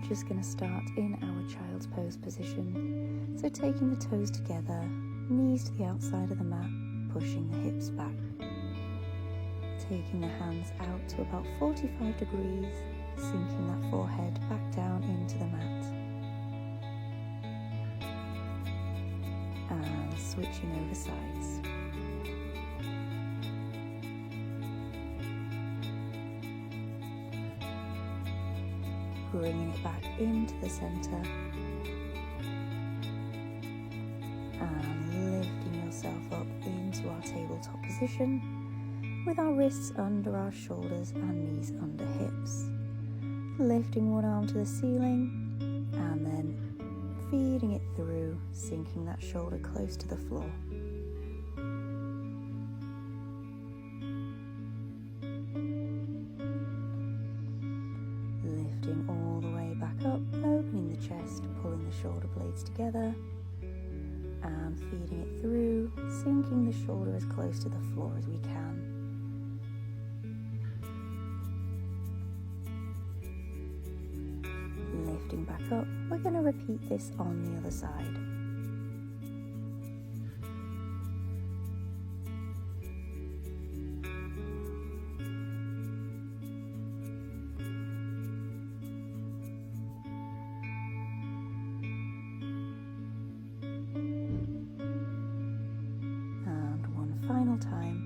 just going to start in our child's pose position. So taking the toes together, knees to the outside of the mat, pushing the hips back. Taking the hands out to about 45 degrees, sinking that forehead back down into the mat. And switching over sides. Bringing it back into the center and lifting yourself up into our tabletop position with our wrists under our shoulders and knees under hips. Lifting one arm to the ceiling and then feeding it through, sinking that shoulder close to the floor. Lifting all the way back up, opening the chest, pulling the shoulder blades together and feeding it through, sinking the shoulder as close to the floor as we can. Lifting back up, we're going to repeat this on the other side. And one final time.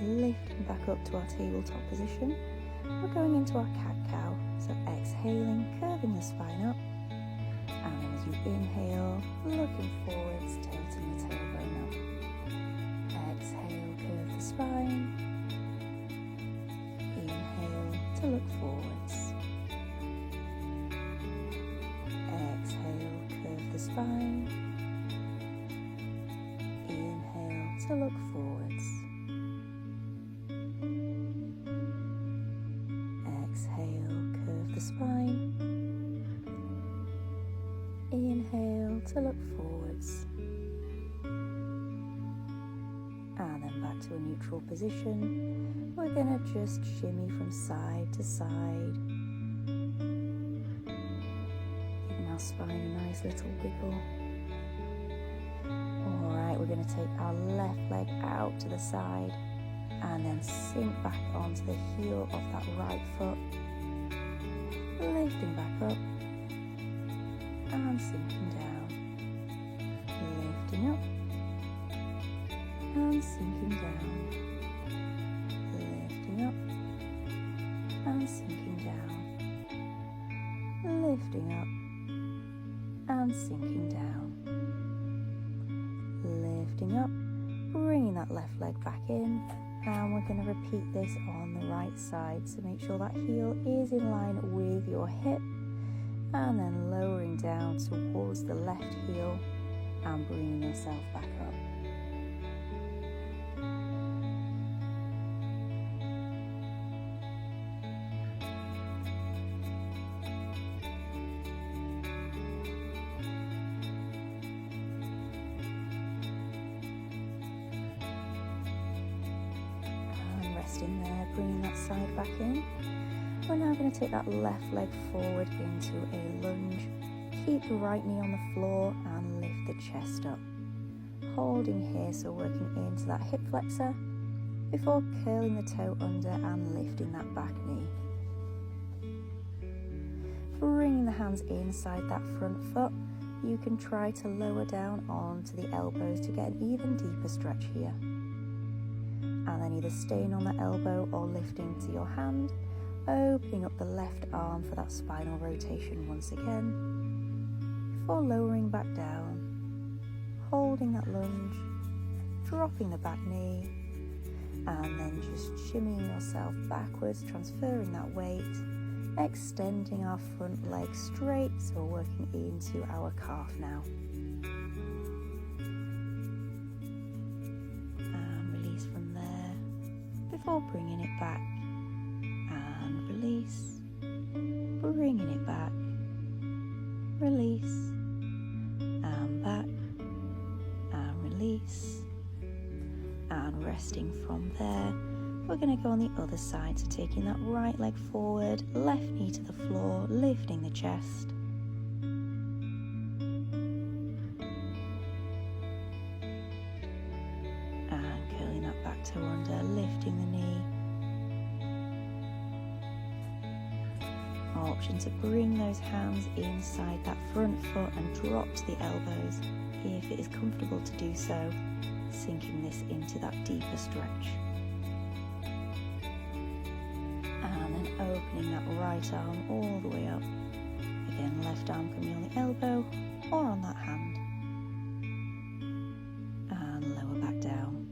Lifting back up to our tabletop position, we're going into our cat-cow, so exhaling, curving the spine up, and then as you inhale, looking forwards, tilting the tailbone up. Exhale, curve the spine, inhale to look forwards, exhale, curve the spine, inhale to look forwards. Spine, inhale to look forwards, and then back to a neutral position. We're going to just shimmy from side to side, giving our spine a nice little wiggle. Alright, we're going to take our left leg out to the side and then sink back onto the heel of that right foot. Lifting back up and sinking down, lifting up and sinking down, lifting up and sinking down, lifting up and sinking down, lifting up, bringing that left leg back in. And we're going to repeat this on the right side, so make sure that heel is in line with your hip, and then lowering down towards the left heel and bringing yourself back up. In there, bringing that side back in. We're now going to take that left leg forward into a lunge. Keep the right knee on the floor and lift the chest up. Holding here, so working into that hip flexor before curling the toe under and lifting that back knee. Bringing the hands inside that front foot, you can try to lower down onto the elbows to get an even deeper stretch here. And then either staying on the elbow or lifting to your hand, opening up the left arm for that spinal rotation once again, before lowering back down, holding that lunge, dropping the back knee, and then just shimmying yourself backwards, transferring that weight, extending our front leg straight, so we're working into our calf now. Before bringing it back and release. bringing it back, release, and back, and release, and resting from there. We're going to go on the other side, so taking that right leg forward, left knee to the floor, lifting the chest. And curling that back toe under, lifting the knee. Option to bring those hands inside that front foot and drop to the elbows if it is comfortable to do so, sinking this into that deeper stretch. Opening that right arm all the way up. Again, left arm can be on the elbow or on that hand. And lower back down.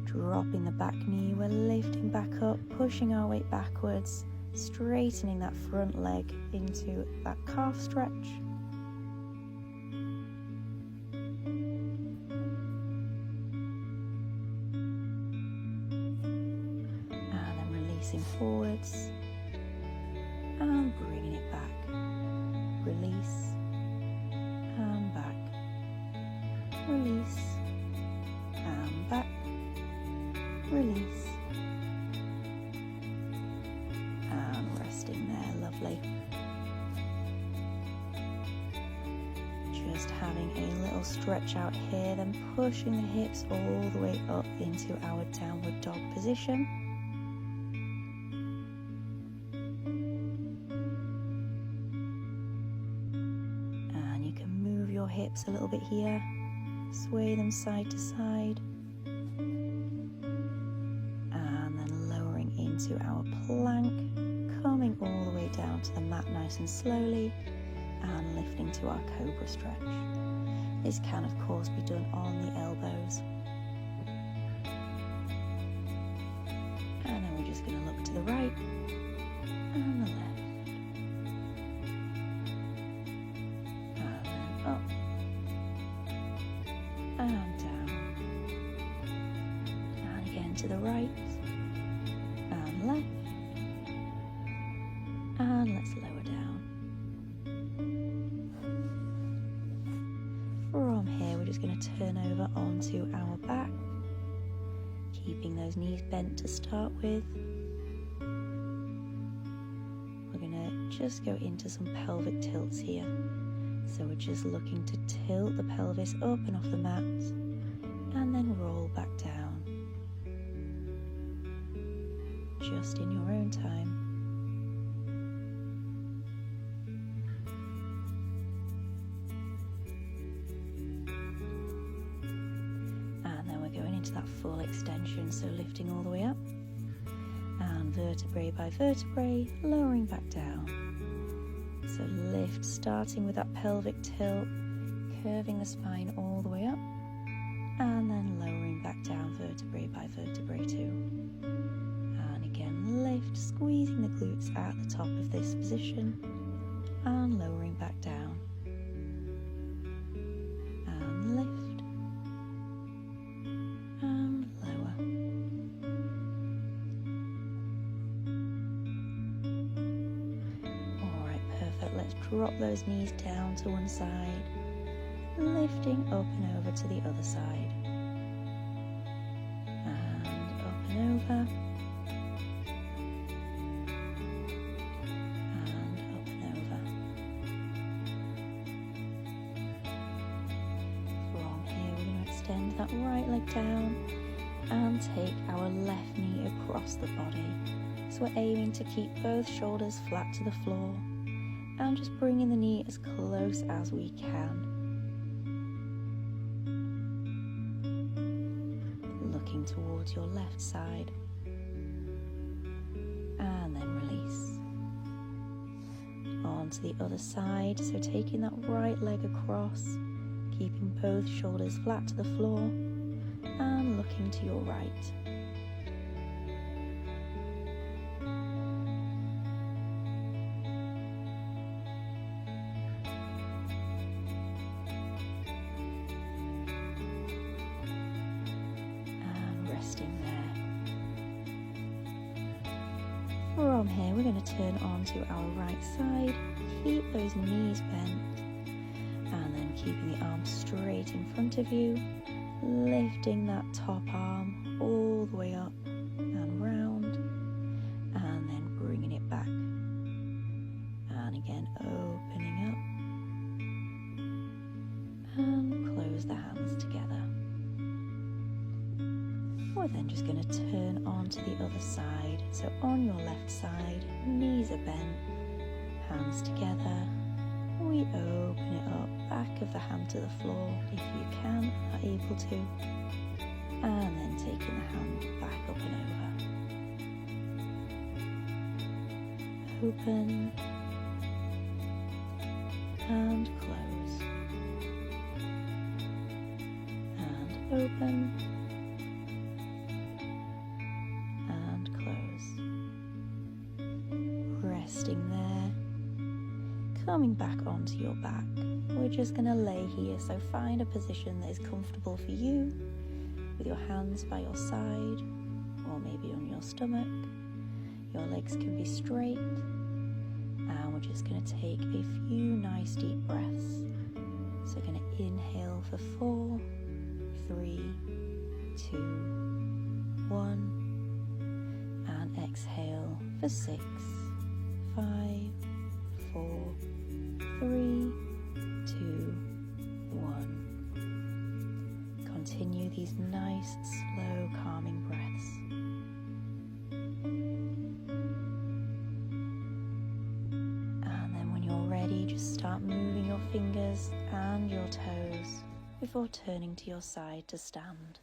Dropping the back knee, we're lifting back up, pushing our weight backwards, straightening that front leg into that calf stretch. Forwards and bringing it back, release and back, release and back, release and resting there. Lovely. Just having a little stretch out here, then pushing the hips all the way up into our downward dog position. Hips a little bit here, sway them side to side, and then lowering into our plank, coming all the way down to the mat nice and slowly, and lifting to our cobra stretch. This can of course be done on the elbows, and then we're just going to look to the right and the left. And down, and again to the right, and left, and let's lower down. From here we're just going to turn over onto our back, keeping those knees bent to start with. We're going to just go into some pelvic tilts here. So we're just looking to tilt the pelvis up and off the mat, and then roll back down, just in your own time. And then we're going into that full extension, so lifting all the way up, and vertebrae by vertebrae, lowering back down. So lift, starting with that pelvic tilt, curving the spine all the way up, and then lowering back down vertebrae by vertebrae too. And again, lift, squeezing the glutes at the top of this position, and lowering back down. And lift, and lower. Let's drop those knees down to one side, lifting up and over to the other side, and up and over, and up and over. From here we're going to extend that right leg down and take our left knee across the body. So we're aiming to keep both shoulders flat to the floor, and just bringing the knee as close as we can. Looking towards your left side. And then release. On to the other side, so taking that right leg across, keeping both shoulders flat to the floor, and looking to your right. From here, we're going to turn onto our right side, keep those knees bent, and then keeping the arms straight in front of you, lifting that top arm all the way up and round, and then bringing it back. And again, opening up, and close the hands together. We're then just going to turn onto the other side. So on your left side, knees are bent, hands together. We open it up, back of the hand to the floor if you can, are able to. And then taking the hand back up and over. Open. And close. And open. Resting there, coming back onto your back. We're just going to lay here, so find a position that is comfortable for you, with your hands by your side or maybe on your stomach. Your legs can be straight, and we're just going to take a few nice deep breaths. So we're going to inhale for 4, 3, 2, 1, and exhale for 6, 5, 4, 3, 2, 1. Continue these nice, slow, calming breaths. And then when you're ready, just start moving your fingers and your toes before turning to your side to stand.